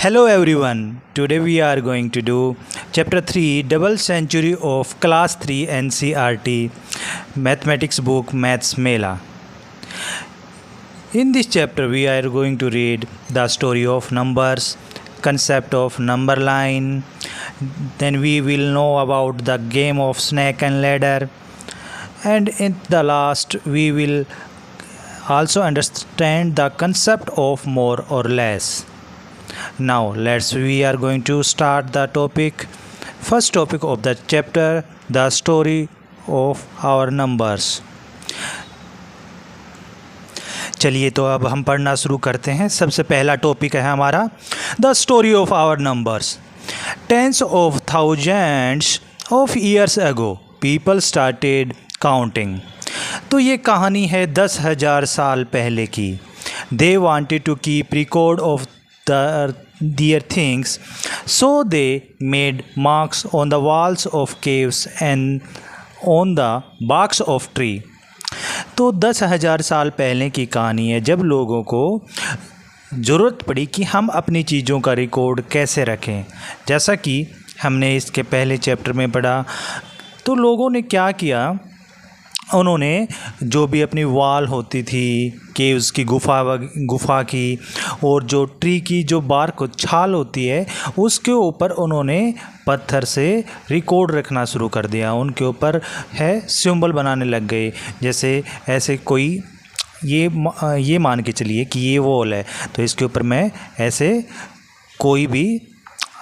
Hello everyone. Today we are going to do chapter 3 double century of class 3 NCERT mathematics book Maths Mela. In this chapter we are going to read the story of numbers, concept of number line, then we will know about the game of snake and ladder, and in the last we will also understand the concept of more or less. Now we are going to start the topic. First topic of the chapter, the story of our numbers. चलिए तो अब हम पढ़ना शुरू करते हैं। सबसे पहला टॉपिक है हमारा the story of our numbers. Tens of thousands of years ago people started counting. तो ये कहानी है 10,000 साल पहले की। They wanted to keep record of their things, so they made marks on the walls of caves and on the barks of tree. तो 10,000 साल पहले की कहानी है जब लोगों को ज़रूरत पड़ी कि हम अपनी चीज़ों का रिकॉर्ड कैसे रखें। जैसा कि हमने इसके पहले चैप्टर में पढ़ा, तो लोगों ने क्या किया, उन्होंने जो भी अपनी वॉल होती थी केव्स की गुफा की, और जो ट्री की जो बार्क छाल होती है उसके ऊपर उन्होंने पत्थर से रिकॉर्ड रखना शुरू कर दिया। उनके ऊपर है सिंबल बनाने लग गए। जैसे ऐसे कोई ये मान के चलिए कि ये वॉल है, तो इसके ऊपर मैं ऐसे कोई भी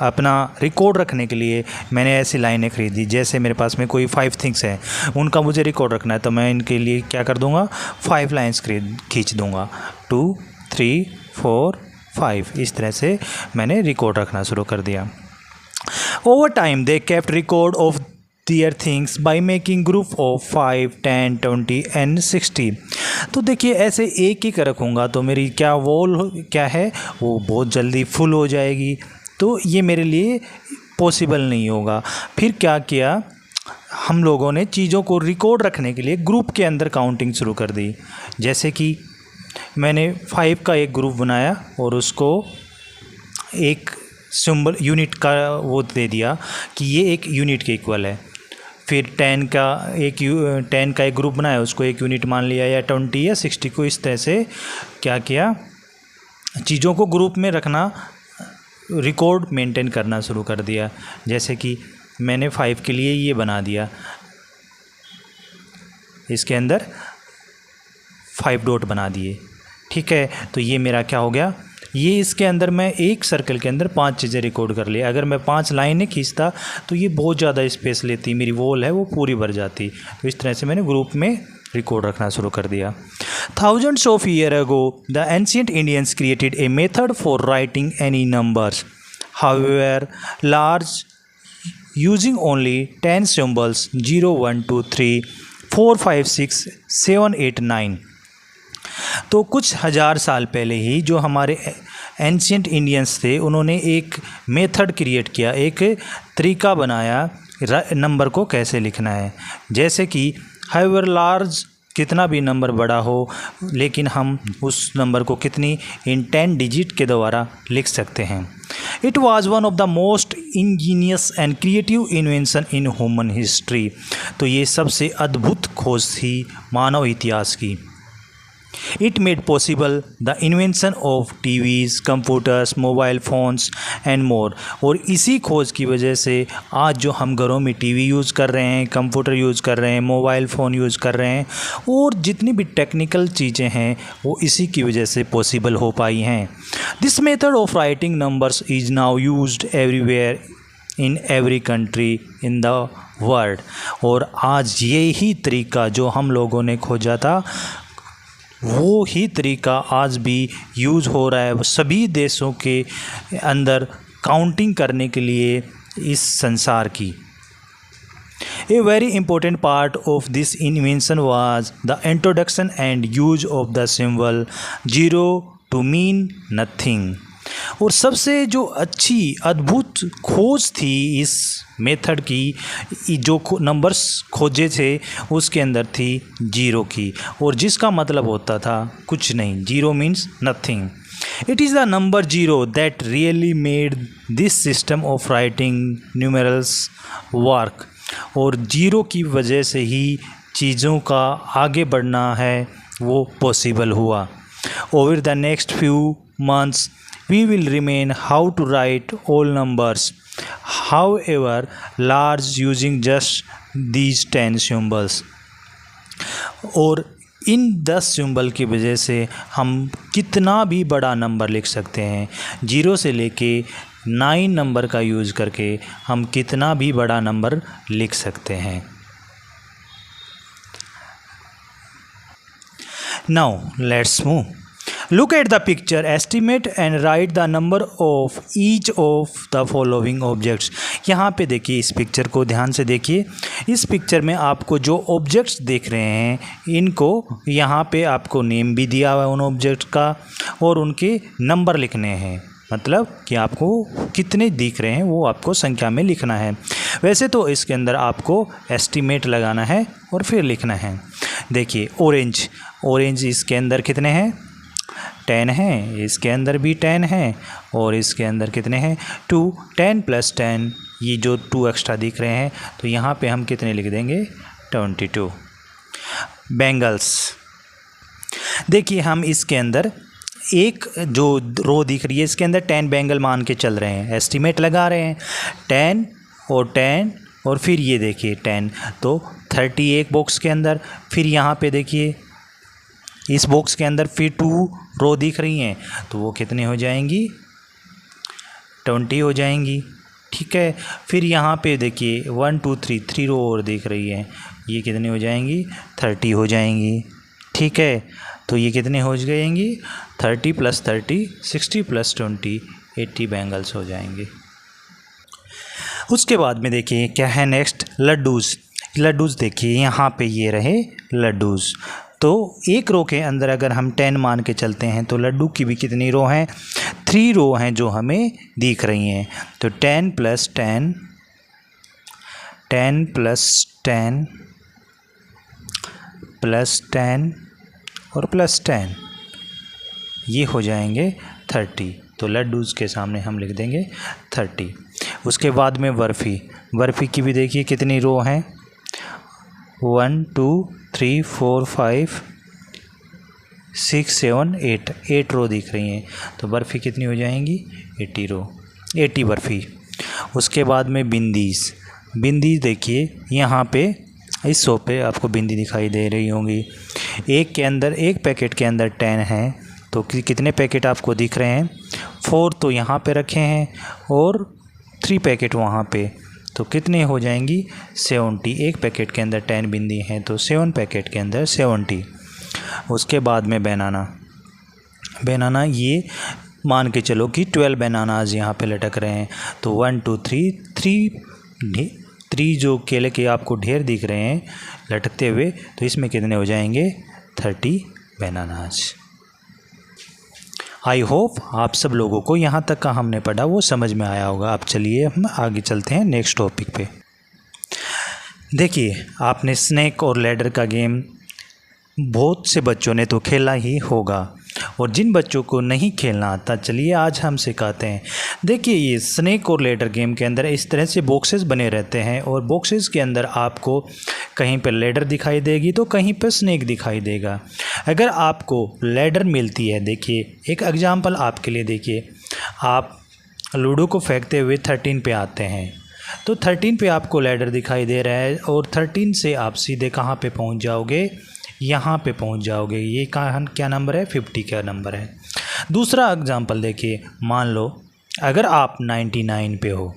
अपना रिकॉर्ड रखने के लिए मैंने ऐसी लाइनें खरीदी। जैसे मेरे पास में कोई 5 थिंग्स हैं, उनका मुझे रिकॉर्ड रखना है, तो मैं इनके लिए क्या कर दूंगा, 5 लाइन्स खींच दूंगा। 2 3 4 5 इस तरह से मैंने रिकॉर्ड रखना शुरू कर दिया। Over time they kept record of their things by making group of 5 10 20 and 60। तो देखिए ऐसे एक एक रखूँगा तो मेरी क्या वॉल क्या है वो बहुत जल्दी फुल हो जाएगी, तो ये मेरे लिए पॉसिबल नहीं होगा। फिर क्या किया, हम लोगों ने चीज़ों को रिकॉर्ड रखने के लिए ग्रुप के अंदर काउंटिंग शुरू कर दी। जैसे कि मैंने 5 का एक ग्रुप बनाया और उसको एक सिंबल यूनिट का वो दे दिया कि ये एक यूनिट के इक्वल है। फिर 10 का एक ग्रुप बनाया, उसको एक यूनिट मान लिया, या 20 या 60 को। इस तरह से क्या किया, चीज़ों को ग्रुप में रखना, रिकॉर्ड मेंटेन करना शुरू कर दिया। जैसे कि मैंने 5 के लिए ये बना दिया, इसके अंदर 5 डॉट बना दिए, ठीक है। तो ये मेरा क्या हो गया, ये इसके अंदर मैं एक सर्कल के अंदर 5 चीज़ें रिकॉर्ड कर ली। अगर मैं 5 लाइनें खींचता तो ये बहुत ज़्यादा स्पेस लेती, मेरी वॉल है वो पूरी भर जाती। तो इस तरह से मैंने ग्रुप में रिकॉर्ड रखना शुरू कर दिया। Thousands of years ago, the ancient Indians created a method for writing any numbers. However, large, using only 10 symbols 0, 1, 2, 3, 4, 5, 6, 7, 8, 9. तो कुछ हज़ार साल पहले ही जो हमारे एंशियंट इंडियंस थे, उन्होंने एक मेथड क्रिएट किया, एक तरीका बनाया नंबर को कैसे लिखना है। जैसे कि हाउएवर लार्ज, कितना भी नंबर बड़ा हो, लेकिन हम उस नंबर को कितनी इन 10 डिजिट के द्वारा लिख सकते हैं। It was one of the most Angénieux and creative invention in human history. तो ये सबसे अद्भुत खोज थी मानव इतिहास की। It made possible the invention of TVs, computers, mobile phones and more. और इसी खोज की वजह से आज जो हम घरों में टीवी यूज़ कर रहे हैं, कंप्यूटर यूज़ कर रहे हैं, मोबाइल फ़ोन यूज़ कर रहे हैं, और जितनी भी टेक्निकल चीज़ें हैं वो इसी की वजह से पॉसिबल हो पाई हैं। This method of writing numbers is now used everywhere in every country in the world. और आज यही तरीका जो हम लोगों ने खोजा था, वो ही तरीका आज भी यूज़ हो रहा है सभी देशों के अंदर काउंटिंग करने के लिए इस संसार की। A very important part of this invention was the introduction and use of the symbol 0 to mean nothing. और सबसे जो अच्छी अद्भुत खोज थी इस मेथड की, जो नंबर्स खोजे थे उसके अंदर थी 0 की, और जिसका मतलब होता था कुछ नहीं। 0 means nothing. It is the number 0 that really made this system of writing numerals work. और 0 की वजह से ही चीज़ों का आगे बढ़ना है वो पॉसिबल हुआ. Over the next few months we will remain how to write all numbers, however large, using just these 10 symbols. और इन 10 सिंबल की वजह से हम कितना भी बड़ा नंबर लिख सकते हैं. 0 से लेके 9 नंबर का यूज़ करके हम कितना भी बड़ा नंबर लिख सकते हैं. Now let's move. Look at the picture, estimate and write the number of each of the following objects. यहाँ पे देखिए, इस पिक्चर को ध्यान से देखिए. इस पिक्चर में आपको जो ऑब्जेक्ट्स देख रहे हैं इनको यहाँ पे आपको नेम भी दिया हुआ है उन ऑब्जेक्ट का और उनके नंबर लिखने हैं. मतलब कि आपको कितने दिख रहे हैं वो आपको संख्या में लिखना है. वैसे तो इसके अंदर आपको एस्टिमेट लगाना है और फिर लिखना है. देखिए ऑरेंज इसके अंदर कितने हैं 10 हैं, इसके अंदर भी 10 हैं और इसके अंदर कितने हैं 2. 10 + 10, ये जो 2 एक्स्ट्रा दिख रहे हैं तो यहाँ पे हम कितने लिख देंगे 22. बैंगल्स देखिए, हम इसके अंदर एक जो रो दिख रही है इसके अंदर 10 बैंगल मान के चल रहे हैं, एस्टिमेट लगा रहे हैं. 10 और 10 और फिर ये देखिए 10, तो 31 बॉक्स के अंदर. फिर यहाँ पे देखिए इस बॉक्स के अंदर फिर 2 रो दिख रही हैं तो वो कितने हो जाएंगी 20 हो जाएंगी. ठीक है. फिर यहाँ पे देखिए 1 2 3 रो और दिख रही हैं, ये कितने हो जाएंगी 30 हो जाएंगी. ठीक है. तो ये कितने हो जाएंगी 30 + 30 60 + 20 80 बैंगल्स हो जाएंगे. उसके बाद में देखिए क्या है नेक्स्ट, लड्डूज़ देखिए यहाँ पे ये रहे लड्डूज़. तो एक रो के अंदर अगर हम 10 मान के चलते हैं तो लड्डू की भी कितनी रो हैं 3 रो हैं जो हमें दिख रही हैं. तो 10 + 10 10 + 10 + 10 और +10 ये हो जाएंगे 30. तो लड्डूज़ के सामने हम लिख देंगे 30. उसके बाद में बर्फ़ी की भी देखिए कितनी रो हैं 1 2 3 4 5 6 7 8 रो दिख रही हैं. तो बर्फ़ी कितनी हो जाएंगी 80 बर्फ़ी. उसके बाद में बिंदी देखिए यहाँ पे इस शो पे आपको बिंदी दिखाई दे रही होंगी. एक पैकेट के अंदर 10 हैं तो कितने पैकेट आपको दिख रहे हैं 4 तो यहाँ पे रखे हैं और 3 पैकेट वहाँ पे, तो कितने हो जाएंगी 70. एक पैकेट के अंदर 10 बिंदी हैं तो 7 पैकेट के अंदर 70. उसके बाद में बनाना ये मान के चलो कि 12 बनानाज यहाँ पे लटक रहे हैं. तो 1 2 3 जो केले के आपको ढेर दिख रहे हैं लटकते हुए, तो इसमें कितने हो जाएंगे 30 बनानाज. आई होप आप सब लोगों को यहाँ तक का हमने पढ़ा वो समझ में आया होगा. अब चलिए हम आगे चलते हैं नेक्स्ट टॉपिक पे. देखिए, आपने स्नेक और लैडर का गेम बहुत से बच्चों ने तो खेला ही होगा और जिन बच्चों को नहीं खेलना आता चलिए आज हम सिखाते हैं. देखिए, ये स्नेक और लैडर गेम के अंदर इस तरह से बॉक्सेस बने रहते हैं और बॉक्सेस के अंदर आपको कहीं पर लैडर दिखाई देगी तो कहीं पर स्नेक दिखाई देगा. अगर आपको लैडर मिलती है, देखिए एक एग्जांपल आपके लिए देखिए, आप लूडो को फेंकते हुए 13 पे आते हैं तो 13 पे आपको लैडर दिखाई दे रहा है और 13 से आप सीधे कहाँ पे पहुँच जाओगे, यहाँ पे पहुँच जाओगे. ये क्या नंबर है 50 का नंबर है. दूसरा एग्जांपल देखिए, मान लो अगर आप 99 पे हो,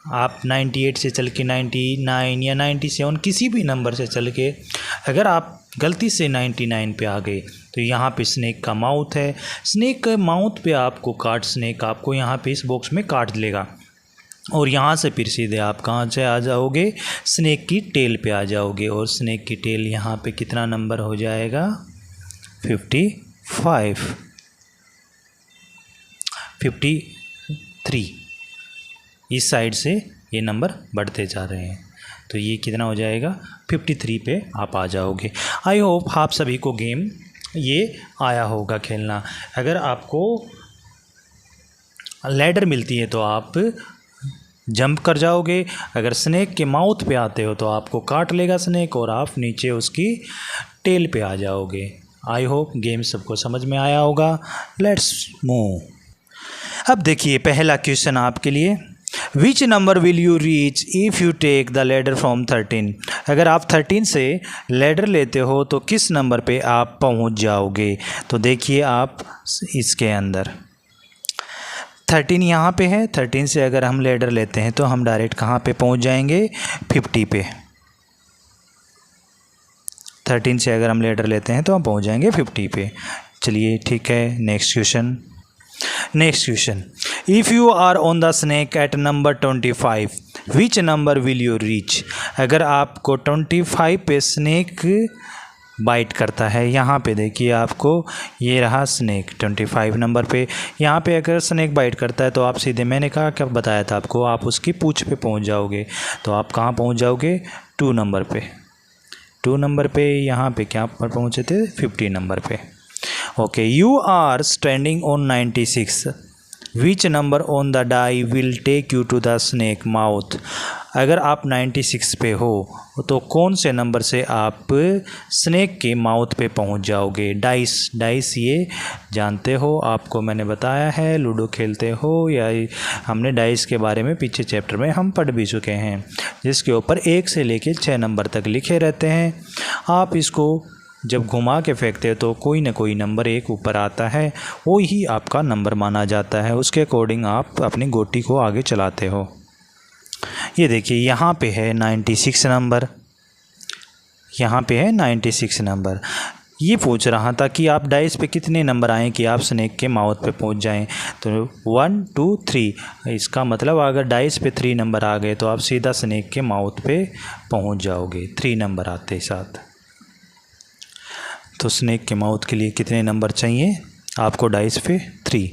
आप 98 से चल के 99 या 97 किसी भी नंबर से चल के अगर आप गलती से 99 पे आ गए तो यहाँ पे स्नेक का माउथ है. स्नेक के माउथ पे आपको स्नेक आपको यहाँ पे इस बॉक्स में काट लेगा और यहाँ से फिर सीधे आप कहाँ से आ जाओगे स्नेक की टेल पे आ जाओगे और स्नेक की टेल यहाँ पे कितना नंबर हो जाएगा 53. इस साइड से ये नंबर बढ़ते जा रहे हैं तो ये कितना हो जाएगा 53 पे आप आ जाओगे. आई होप आप सभी को गेम ये आया होगा खेलना। अगर आपको लैडर मिलती है तो आप जंप कर जाओगे, अगर स्नेक के माउथ पे आते हो तो आपको काट लेगा स्नेक और आप नीचे उसकी टेल पे आ जाओगे। आई होप गेम सबको समझ में आया होगा। Let's move. अब देखिए पहला क्वेश्चन आपके लिए, which number will you reach if you take the ladder from 13। अगर आप 13 से लैडर लेते हो तो किस नंबर पे आप पहुंच जाओगे। तो देखिए आप इसके अंदर 13 यहाँ पे है, 13 से अगर हम लैडर लेते हैं तो हम डायरेक्ट कहाँ पे पहुँच जाएंगे, 50 पे। 13 से अगर हम लैडर लेते हैं तो हम पहुँच जाएंगे 50 पे। चलिए ठीक है, next question. Next question, if you are on the snake at number 25 which number will you reach. अगर आपको 25 पे स्नेक बाइट करता है, यहाँ पे देखिए आपको ये रहा स्नेक 25 नंबर पे, यहाँ पे अगर स्नेक बाइट करता है तो आप सीधे, मैंने कहा क्या बताया था आपको, आप उसकी पूंछ पे पहुँच जाओगे। तो आप कहाँ पहुँच जाओगे, 2 नंबर पे। 2 नंबर पे यहाँ पे क्या पर पहुँचे थे, 50 नंबर पे। Okay, you are standing on 96 which number on the die will take you to the snake mouth. अगर आप 96 पे हो तो कौन से नंबर से आप स्नेक के माउथ पे पहुंच जाओगे। डाइस ये जानते हो, आपको मैंने बताया है, लूडो खेलते हो या हमने डाइस के बारे में पीछे चैप्टर में हम पढ़ भी चुके हैं, जिसके ऊपर 1 से लेकर 6 नंबर तक लिखे रहते हैं। आप इसको जब घुमा के फेंकते हैं तो कोई ना कोई नंबर एक ऊपर आता है, वो ही आपका नंबर माना जाता है। उसके अकॉर्डिंग आप अपनी गोटी को आगे चलाते हो। ये देखिए यहाँ पे है 96 नंबर, यहाँ पे है 96 नंबर। ये पूछ रहा था कि आप डाइस पे कितने नंबर आए कि आप स्नेक के माउथ पे पहुँच जाएं। तो 1 2 3, इसका मतलब अगर डाइस पे 3 नंबर आ गए तो आप सीधा स्नेक के माउथ पे पहुँच जाओगे, 3 नंबर आते साथ। तो स्नेक के माउथ के लिए कितने नंबर चाहिए आपको डाइस पे, 3।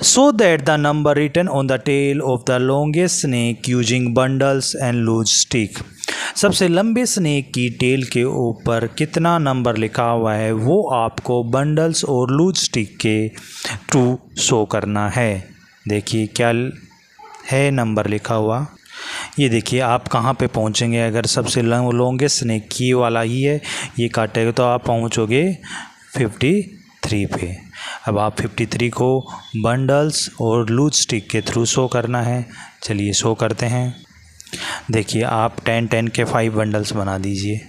So that the number written on the tail of the longest snake using bundles and loose stick. सबसे लंबे स्नेक की टेल के ऊपर कितना नंबर लिखा हुआ है वो आपको बंडल्स और लूज स्टिक के थ्रू शो करना है। देखिए क्या है नंबर लिखा हुआ, ये देखिए आप कहाँ पे पहुँचेंगे। अगर सबसे लॉन्गेस्ट स्नेक की वाला ही है, ये काटेगा तो आप पहुँचोगे 53 पे। अब आप 53 को बंडल्स और लूज स्टिक के थ्रू शो करना है। चलिए शो करते हैं। देखिए आप 10 के 5 बंडल्स बना दीजिए।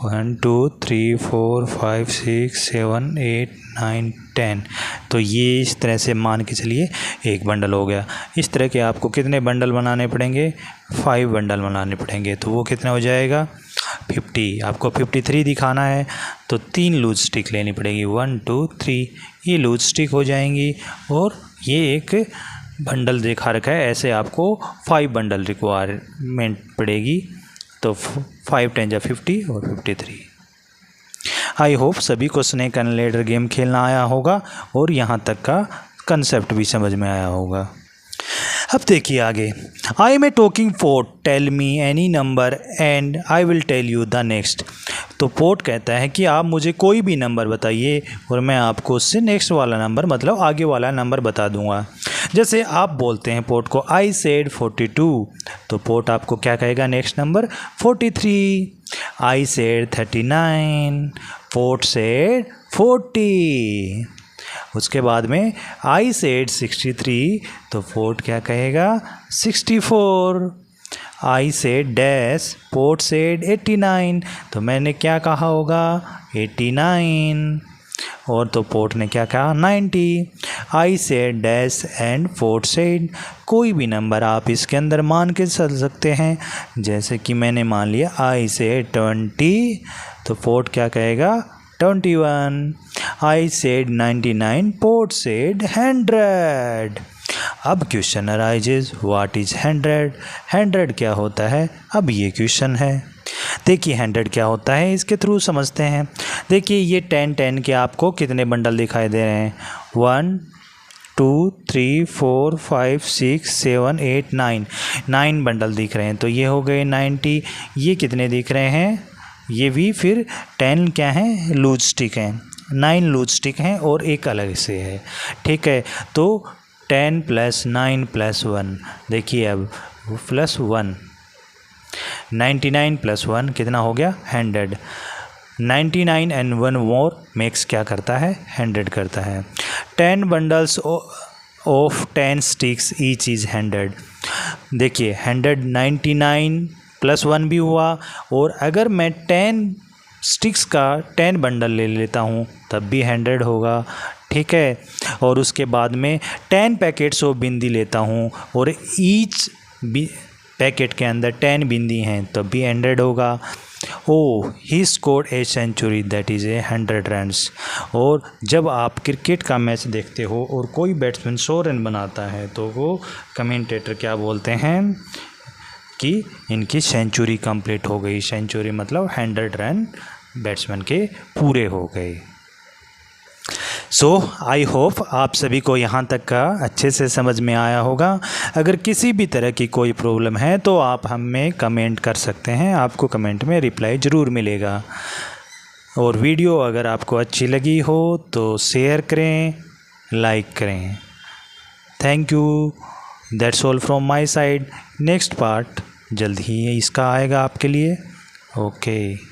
1 2 3 4 5 6 7 8 9 10। तो ये इस तरह से मान के चलिए एक बंडल हो गया। इस तरह के आपको कितने बंडल बनाने पड़ेंगे, 5 बंडल बनाने पड़ेंगे। तो वो कितना हो जाएगा, 50। आपको 53 दिखाना है तो 3 लूज स्टिक लेनी पड़ेगी, 1 2 3। ये लूज स्टिक हो जाएंगी और ये एक बंडल दिखा रखा है, ऐसे आपको 5 बंडल रिक्वायरमेंट पड़ेगी। तो 5 10 50 और 53। आई होप सभी को स्नेक एंड लैडर गेम खेलना आया होगा और यहाँ तक का कंसेप्ट भी समझ में आया होगा। अब देखिए आगे, I am a talking parrot, tell me any number and I will tell you the next. तो पोर्ट कहता है कि आप मुझे कोई भी नंबर बताइए और मैं आपको उससे नेक्स्ट वाला नंबर, मतलब आगे वाला नंबर बता दूंगा। जैसे आप बोलते हैं पोर्ट को, आई सेड 42, तो पोर्ट आपको क्या कहेगा, next number 43। I said 39, port said 40। उसके बाद में आई सेड 63, तो पोर्ट क्या कहेगा, 64। I said dash, port said 89, तो मैंने क्या कहा होगा, 89। और तो पोर्ट ने क्या कहा, 90। I said dash and port said, कोई भी नंबर आप इसके अंदर मान के चल सकते हैं। जैसे कि मैंने मान लिया आई सेड 20, तो पोर्ट क्या कहेगा, 21। I said 99, port said 100। अब क्वेश्चन अराइजेज, व्हाट इज 100। 100 क्या होता है, अब ये क्वेश्चन है। देखिए 100 क्या होता है, इसके थ्रू समझते हैं। देखिए ये 10 के आपको कितने बंडल दिखाई दे रहे हैं, 1 2 3 4 5 6 7 8 9 बंडल दिख रहे हैं। तो ये हो गए 90। ये कितने दिख रहे हैं, ये भी फिर 10 क्या है, लूज स्टिक हैं, 9 लूज स्टिक हैं और एक अलग से है, ठीक है। तो 10 + 9 + 1, देखिए अब +1, 99 + 1 कितना हो गया, 100। 99 and 1 more मेक्स क्या करता है, 100 करता है। 10 bundles of 10 sticks each is 100। देखिए 100, 99 + 1 भी हुआ, और अगर मैं 10 स्टिक्स का 10 बंडल ले लेता हूँ तब भी 100 होगा, ठीक है। और उसके बाद में 10 पैकेट्स ऑफ बिंदी लेता हूँ और ईच पैकेट के अंदर 10 बिंदी हैं तब भी 100 होगा। Oh he scored a century, that is a 100 runs. और जब आप क्रिकेट का मैच देखते हो और कोई बैट्समैन 100 रन बनाता है तो वो कमेंटेटर क्या बोलते हैं कि इनकी सेंचुरी कंप्लीट हो गई। सेंचुरी मतलब 100 रन बैट्समैन के पूरे हो गए। सो आई होप आप सभी को यहाँ तक का अच्छे से समझ में आया होगा। अगर किसी भी तरह की कोई प्रॉब्लम है तो आप हमें कमेंट कर सकते हैं, आपको कमेंट में रिप्लाई ज़रूर मिलेगा। और वीडियो अगर आपको अच्छी लगी हो तो शेयर करें, लाइक करें। Thank you, that's all from my side. Next part जल्द ही इसका आएगा आपके लिए। ओके।